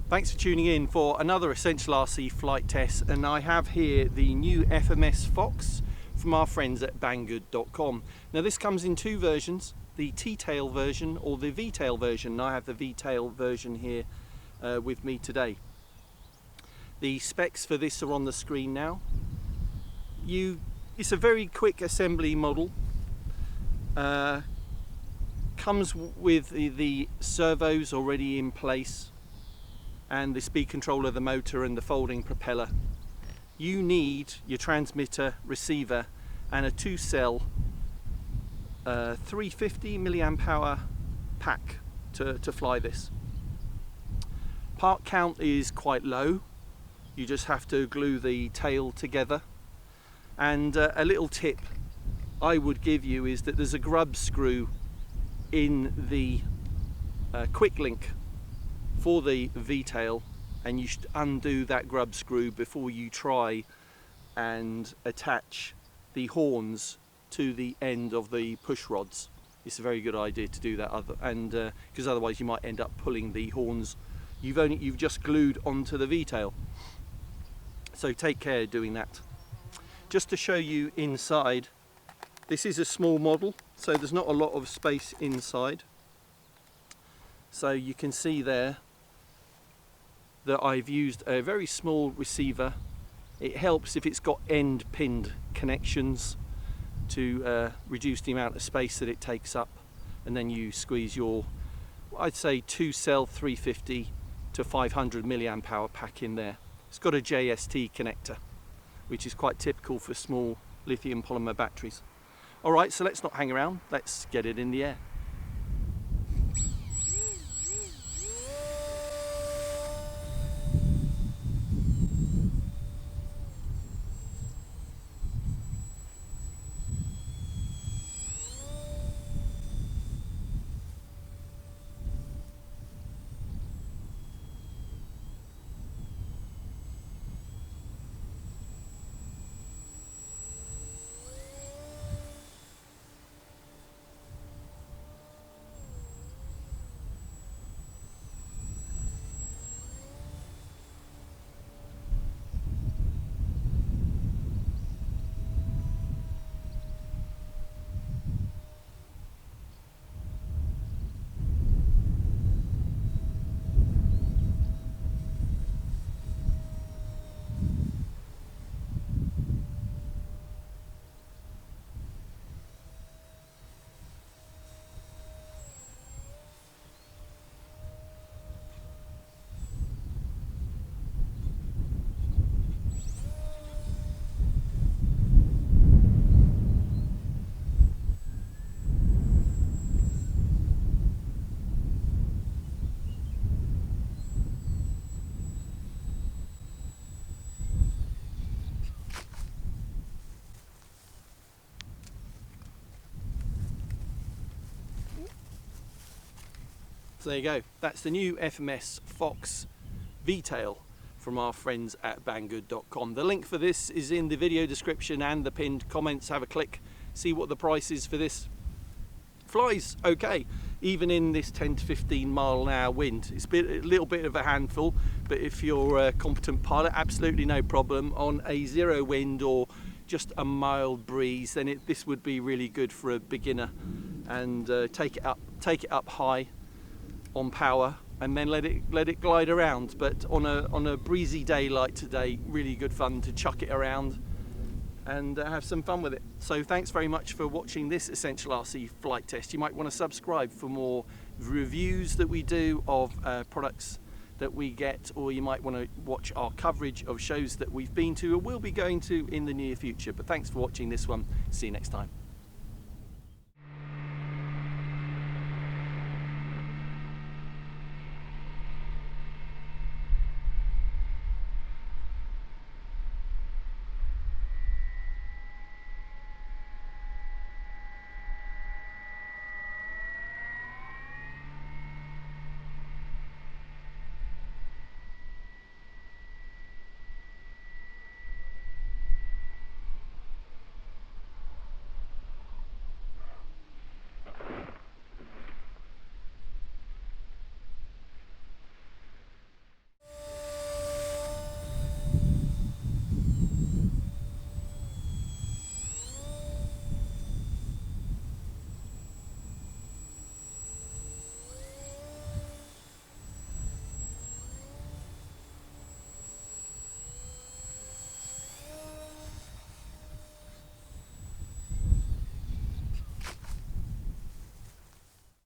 Thanks for tuning in for another Essential RC flight test, and I have here the new FMS Fox from our friends at banggood.com. Now this comes in two versions, the T-tail version or the V-tail version, and I have the V-tail version here with me today. The specs for this are on the screen now. It's a very quick assembly model. Comes with the servos already in place and the speed control of the motor and the folding propeller. You need your transmitter, receiver and a 2-cell 350 milliamp hour pack to fly this. Part count is quite low. You just have to glue the tail together. And a little tip I would give you is that there's a grub screw in the quick link for the V-tail, and you should undo that grub screw before you try and attach the horns to the end of the push rods. It's a very good idea to do that, because otherwise you might end up pulling the horns you've just glued onto the V-tail. So take care doing that. Just to show you inside, this is a small model, so there's not a lot of space inside. So you can see there that I've used a very small receiver. It helps if it's got end pinned connections to reduce the amount of space that it takes up, and then you squeeze your, I'd say, 2-cell 350 to 500 milliamp hour pack in there. It's got a JST connector, which is quite typical for small lithium polymer batteries. Alright, so let's not hang around, let's get it in the air. So there you go, that's the new FMS Fox V-tail from our friends at banggood.com. The link for this is in the video description and the pinned comments. Have a click, see what the price is for this. Flies okay, even in this 10 to 15 mile an hour wind. It's a little bit of a handful, but if you're a competent pilot, absolutely no problem. On a 0 wind or just a mild breeze, then this would be really good for a beginner. And take it up high on power, and then let it glide around. But on a breezy day like today, really good fun to chuck it around and have some fun with it. So thanks very much for watching this Essential RC flight test. You might want to subscribe for more reviews that we do of products that we get, or you might want to watch our coverage of shows that we've been to or will be going to in the near future. But thanks for watching this one. See you next time.